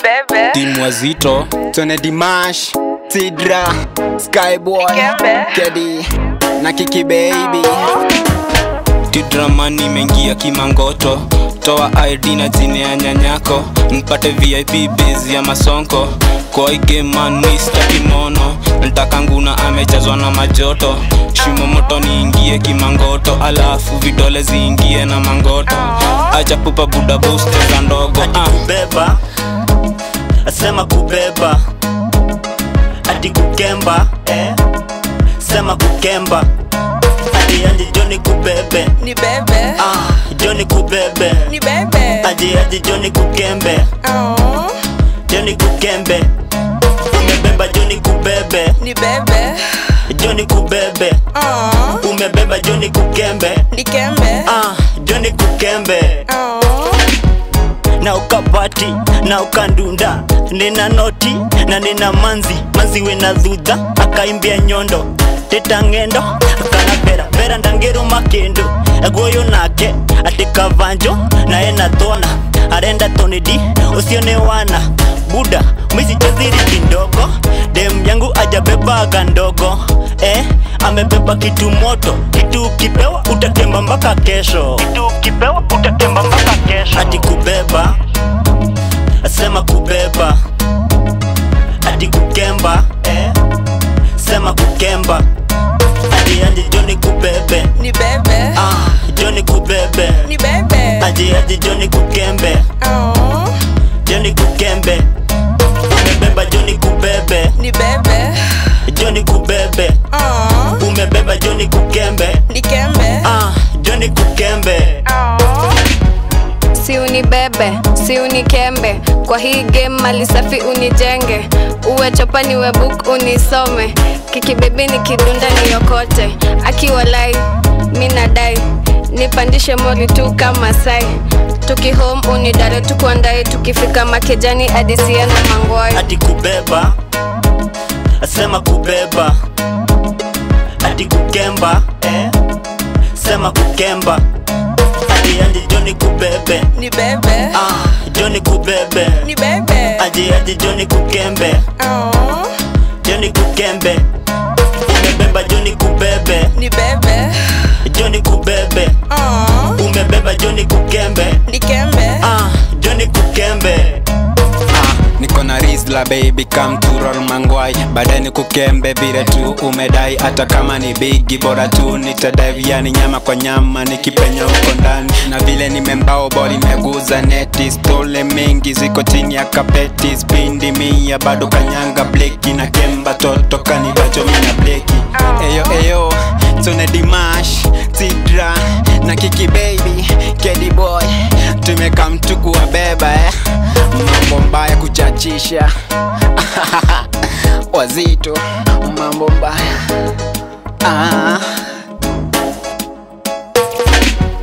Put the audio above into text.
bebe Timu Wazito Tone Dimash Tidra Skyboy Kedi na Kiki baby Tidra mani mengia kimangoto. Toa ID na jine ya nyanyako. Nipate VIP base ya masonko. Kwa ige man Mr. Kimono. Ntaka nguna amejazwa na majoto. Shimo moto niingie kimangoto. Alafu vidole ziingie na mangoto. Acha pupa buda booster za ndogo. Ati kubeba Sema kubeba Ati kukemba Sema kukemba Ati anje Johnny kubebe Ni bebe Johnny kubebe Ni bebe Anje Johnny kukembe Johnny kukembe Umebeba Johnny kubebe Ni bebe Johnny kubebe Umebeba Johnny kukembe Ni kembe Johnny kukembe Na ukapati, na ukandunda. Nina noti, na nina manzi wena dhudha. Akaimbia nyondo, teta ngendo. Akana vera ndangero makendo. Egoyo nake, atika vanjo. Na ena tona, arenda tonedi. Usione wana, buda, misi chaziri kindogo. Dem yangu ajabeba gandogo. Amebeba kitu moto. Kitu kipewa utakemba mpaka kesho. Ati kubeba Sema kubeba Ati kukemba Sema kukemba Ati anje Johnny kubebe Ni bebe Johnny kubebe Ni bebe Anje Johnny kukembe Johnny kukembe Umebeba Johnny kubebe Ni bebe Johnny kubebe Umebeba Johnny kukembe Ni kembe Johnny kukembe Si unibebe, si unikembe. Kwa hii game mali safi unijenge. Uwe chopa niwe book unisome. Kiki baby nikidunda niokote. Akiwalai, mina dai. Nipandishe moli tu kama sai. Tuki home unidare tukuandai. Tukifika makejani adisia na mangwai. Ati kubeba Sema kubeba Ati kukemba Sema kukemba Ati anje Johnny kubebe Ni bebe Johnny kubebe Ni bebe Ati Johnny kukembe Johnny kukembe Umebeba Johnny kubebe Ni bebe Johnny kubebe Umebeba Johnny kukembe Ni kembe Johnny kukembe Niko na Rizla baby come to roll mangwai. Baadaye ni kukembe vile tu umedai. Hata kama ni bigi bora tu nitadive. Yani nyama kwa nyama nikipenya huko ndani. Na vile nimembao boli meguza neti. Stole mingi ziko chini ya kapeti. Spindi mia bado kanyanga bleki. Na kemba toto kanibacho mina bleki. Eyo Tone Dimash Tidra na Kiki baby Kedi boy tumeka mtuku wa beba Mambo mbaya kuchachisha Wazito mambo mbaya